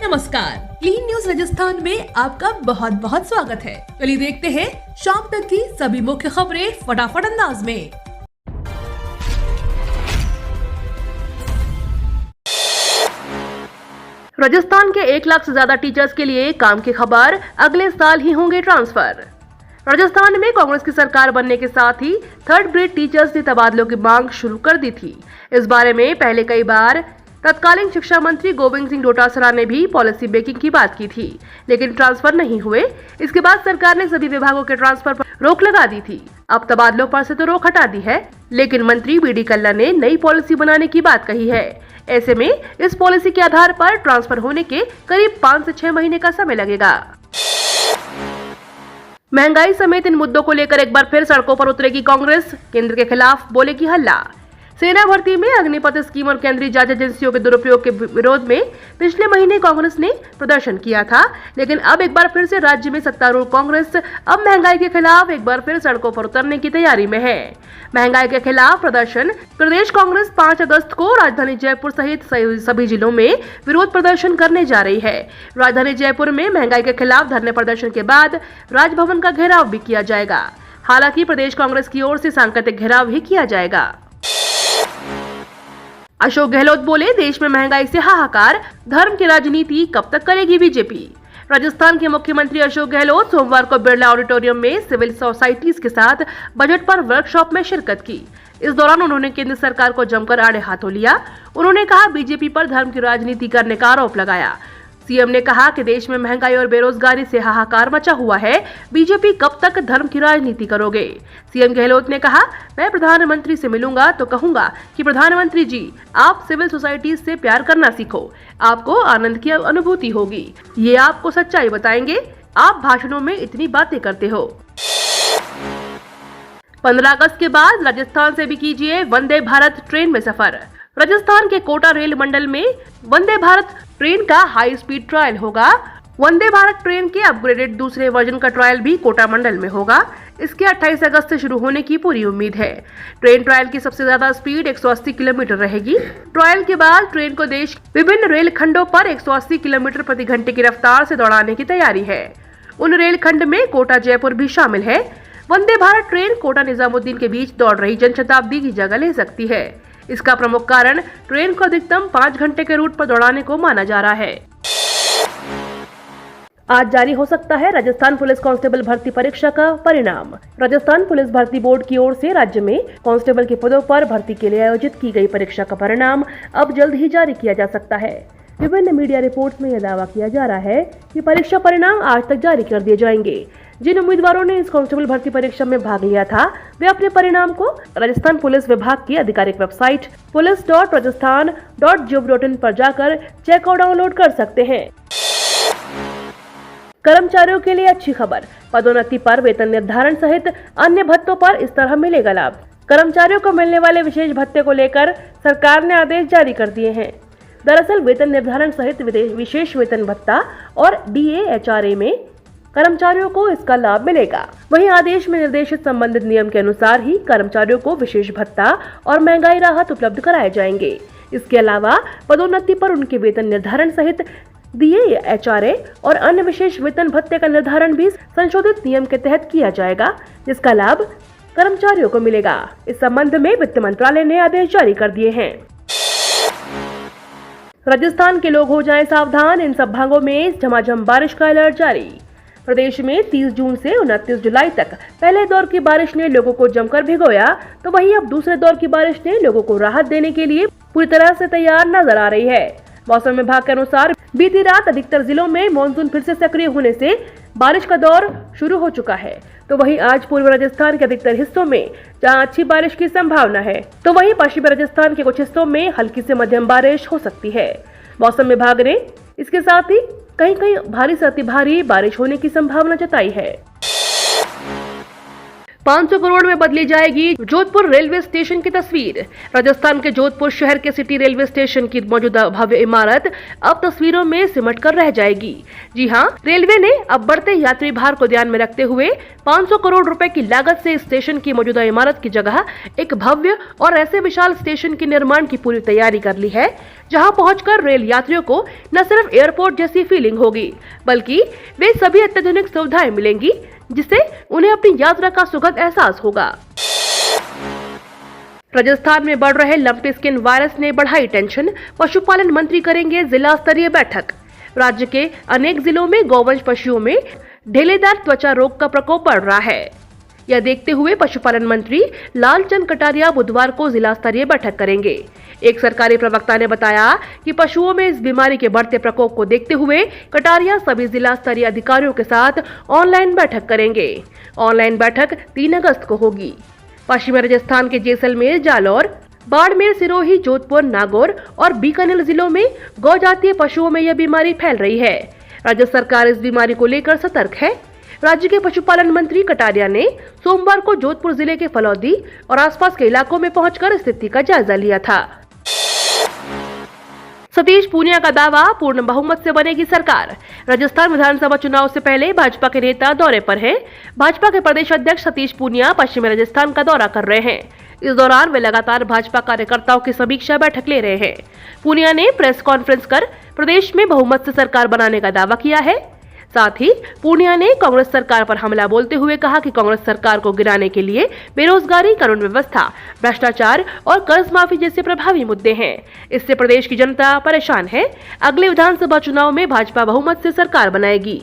नमस्कार, clean news Rajasthan में आपका बहुत बहुत स्वागत है। चलिए देखते हैं शाम तक की सभी मुख्य खबरें फटाफट अंदाज में। राजस्थान के 1 लाख से ज्यादा टीचर्स के लिए काम की खबर, अगले साल ही होंगे ट्रांसफर। राजस्थान में कांग्रेस की सरकार बनने के साथ ही 3rd ग्रेड टीचर्स ने तबादलों की मांग शुरू कर दी थी। इस बारे में पहले कई बार तत्कालीन शिक्षा मंत्री गोविंद सिंह डोटासरा ने भी पॉलिसी मेकिंग की बात की थी, लेकिन ट्रांसफर नहीं हुए। इसके बाद सरकार ने सभी विभागों के ट्रांसफर पर रोक लगा दी थी। अब तबादलों पर से तो रोक हटा दी है, लेकिन मंत्री बीडी कल्ला ने नई पॉलिसी बनाने की बात कही है। ऐसे में इस पॉलिसी के आधार पर ट्रांसफर होने के करीब 5 से 6 महीने का समय लगेगा। महंगाई समेत इन मुद्दों को लेकर एक बार फिर सड़कों पर उतरेगी कांग्रेस, केंद्र के खिलाफ बोलेगी हल्ला। सेना भर्ती में अग्निपथ स्कीम और केंद्रीय जांच एजेंसियों के दुरुपयोग के विरोध में पिछले महीने कांग्रेस ने प्रदर्शन किया था, लेकिन अब एक बार फिर से राज्य में सत्तारूढ़ कांग्रेस अब महंगाई के खिलाफ एक बार फिर सड़कों पर उतरने की तैयारी में है। महंगाई के खिलाफ प्रदर्शन प्रदेश कांग्रेस 5 अगस्त को राजधानी जयपुर सहित सभी जिलों में विरोध प्रदर्शन करने जा रही है। राजधानी जयपुर में महंगाई के खिलाफ धरने प्रदर्शन के बाद राजभवन का घेराव भी किया जाएगा। हालांकि प्रदेश कांग्रेस की ओर से सांकेतिक घेराव भी किया जाएगा। अशोक गहलोत बोले, देश में महंगाई से हाहाकार, धर्म की राजनीति कब तक करेगी बीजेपी। राजस्थान के मुख्यमंत्री अशोक गहलोत सोमवार को बिरला ऑडिटोरियम में सिविल सोसाइटीज के साथ बजट पर वर्कशॉप में शिरकत की। इस दौरान उन्होंने केंद्र सरकार को जमकर आड़े हाथों लिया। उन्होंने कहा, बीजेपी पर धर्म की राजनीति करने का आरोप लगाया। सीएम ने कहा कि देश में महंगाई और बेरोजगारी से हाहाकार मचा हुआ है, बीजेपी कब तक धर्म की राजनीति करोगे। सीएम गहलोत ने कहा, मैं प्रधानमंत्री से मिलूंगा तो कहूंगा कि प्रधानमंत्री जी, आप सिविल सोसाइटी से प्यार करना सीखो, आपको आनंद की अनुभूति होगी, ये आपको सच्चाई बताएंगे। आप भाषणों में इतनी बातें करते हो। 15 अगस्त के बाद राजस्थान से भी कीजिए वंदे भारत ट्रेन में सफर। राजस्थान के कोटा रेल मंडल में वंदे भारत ट्रेन का हाई स्पीड ट्रायल होगा। वंदे भारत ट्रेन के अपग्रेडेड दूसरे वर्जन का ट्रायल भी कोटा मंडल में होगा। इसके 28 अगस्त से शुरू होने की पूरी उम्मीद है। ट्रेन ट्रायल की सबसे ज्यादा स्पीड 180 किलोमीटर रहेगी। ट्रायल के बाद ट्रेन को देश विभिन्न रेल खंडों पर 180 किलोमीटर प्रति घंटे की रफ्तार से दौड़ाने की तैयारी है। उन रेल खंड में कोटा जयपुर भी शामिल है। वंदे भारत ट्रेन कोटा निजामुद्दीन के बीच दौड़ रही जनशताब्दी की जगह ले सकती है। इसका प्रमुख कारण ट्रेन को अधिकतम 5 घंटे के रूट पर दौड़ाने को माना जा रहा है। आज जारी हो सकता है राजस्थान पुलिस कांस्टेबल भर्ती परीक्षा का परिणाम। राजस्थान पुलिस भर्ती बोर्ड की ओर से राज्य में कांस्टेबल के पदों पर भर्ती के लिए आयोजित की गई परीक्षा का परिणाम अब जल्द ही जारी किया जा सकता है। विभिन्न मीडिया रिपोर्ट्स में यह दावा किया जा रहा है कि परीक्षा परिणाम आज तक जारी कर दिए जाएंगे। जिन उम्मीदवारों ने इस कांस्टेबल भर्ती परीक्षा में भाग लिया था, वे अपने परिणाम को राजस्थान पुलिस विभाग की आधिकारिक वेबसाइट police.rajasthan.gov.in पर जाकर चेक और डाउनलोड कर सकते हैं। कर्मचारियों के लिए अच्छी खबर, पदोन्नति पर वेतन निर्धारण सहित अन्य भत्तों पर इस तरह मिलेगा लाभ। कर्मचारियों को मिलने वाले विशेष भत्ते को लेकर सरकार ने आदेश जारी कर दिए हैं। दरअसल वेतन निर्धारण सहित विशेष वेतन भत्ता और DA/HRA में कर्मचारियों को इसका लाभ मिलेगा। वहीं आदेश में निर्देशित संबंधित नियम के अनुसार ही कर्मचारियों को विशेष भत्ता और महंगाई राहत उपलब्ध कराए जाएंगे। इसके अलावा पदोन्नति पर उनके वेतन निर्धारण सहित DA/HRA और अन्य विशेष वेतन भत्ते का निर्धारण भी संशोधित नियम के तहत किया जाएगा, जिसका लाभ कर्मचारियों को मिलेगा। इस संबंध में वित्त मंत्रालय ने आदेश जारी कर दिए हैं। राजस्थान के लोग हो जाएं सावधान, इन सब भागों में झमाझम बारिश का अलर्ट जारी। प्रदेश में 30 जून से 29 जुलाई तक पहले दौर की बारिश ने लोगों को जमकर भिगोया, तो वहीं अब दूसरे दौर की बारिश ने लोगों को राहत देने के लिए पूरी तरह से तैयार नजर आ रही है। मौसम विभाग के अनुसार बीती रात अधिकतर जिलों में मानसून फिर से सक्रिय होने से बारिश का दौर शुरू हो चुका है, तो वहीं आज पूर्व राजस्थान के अधिकतर हिस्सों में जहां अच्छी बारिश की संभावना है, तो वहीं पश्चिमी राजस्थान के कुछ हिस्सों में हल्की से मध्यम बारिश हो सकती है। मौसम विभाग ने इसके साथ ही कहीं कहीं भारी से अति भारी बारिश होने की संभावना जताई है। 500 करोड़ में बदली जाएगी जोधपुर रेलवे स्टेशन की तस्वीर। राजस्थान के जोधपुर शहर के सिटी रेलवे स्टेशन की मौजूदा भव्य इमारत अब तस्वीरों में सिमट कर रह जाएगी। जी हां, रेलवे ने अब बढ़ते यात्री भार को ध्यान में रखते हुए 500 करोड़ रुपए की लागत से स्टेशन की मौजूदा इमारत की जगह एक भव्य और ऐसे विशाल स्टेशन के निर्माण की पूरी तैयारी कर ली है, जहां पहुंचकर रेल यात्रियों को न सिर्फ एयरपोर्ट जैसी फीलिंग होगी, बल्कि वे सभी अत्याधुनिक सुविधाएं मिलेंगी, जिससे उन्हें अपनी यात्रा का सुखद एहसास होगा। राजस्थान में बढ़ रहे लंपी स्किन वायरस ने बढ़ाई टेंशन, पशुपालन मंत्री करेंगे जिला स्तरीय बैठक। राज्य के अनेक जिलों में गौवंश पशुओं में ढेलेदार त्वचा रोग का प्रकोप बढ़ रहा है। यह देखते हुए पशुपालन मंत्री लालचंद कटारिया बुधवार को जिला स्तरीय बैठक करेंगे। एक सरकारी प्रवक्ता ने बताया कि पशुओं में इस बीमारी के बढ़ते प्रकोप को देखते हुए कटारिया सभी जिला स्तरीय अधिकारियों के साथ ऑनलाइन बैठक करेंगे। ऑनलाइन बैठक 3 अगस्त को होगी। पश्चिमी राजस्थान के जैसलमेर, जालौर, बाड़मेर, सिरोही, जोधपुर, नागौर और बीकानेर जिलों में गौ जातीय पशुओं में यह बीमारी फैल रही है। राज्य सरकार इस बीमारी को लेकर सतर्क है। राज्य के पशुपालन मंत्री कटारिया ने सोमवार को जोधपुर जिले के फलौदी और आसपास के इलाकों में पहुंचकर स्थिति का जायजा लिया था। सतीश पूनिया का दावा, पूर्ण बहुमत से बनेगी सरकार। राजस्थान विधानसभा चुनाव से पहले भाजपा के नेता दौरे पर हैं। भाजपा के प्रदेश अध्यक्ष सतीश पूनिया पश्चिमी राजस्थान का दौरा कर रहे हैं। इस दौरान वे लगातार भाजपा कार्यकर्ताओं की समीक्षा बैठक ले रहे हैं। पूनिया ने प्रेस कॉन्फ्रेंस कर प्रदेश में बहुमत से सरकार बनाने का दावा किया है। साथ ही पूनिया ने कांग्रेस सरकार पर हमला बोलते हुए कहा कि कांग्रेस सरकार को गिराने के लिए बेरोजगारी, कानून व्यवस्था, भ्रष्टाचार और कर्ज माफी जैसे प्रभावी मुद्दे हैं। इससे प्रदेश की जनता परेशान है। अगले विधानसभा चुनाव में भाजपा बहुमत से सरकार बनाएगी।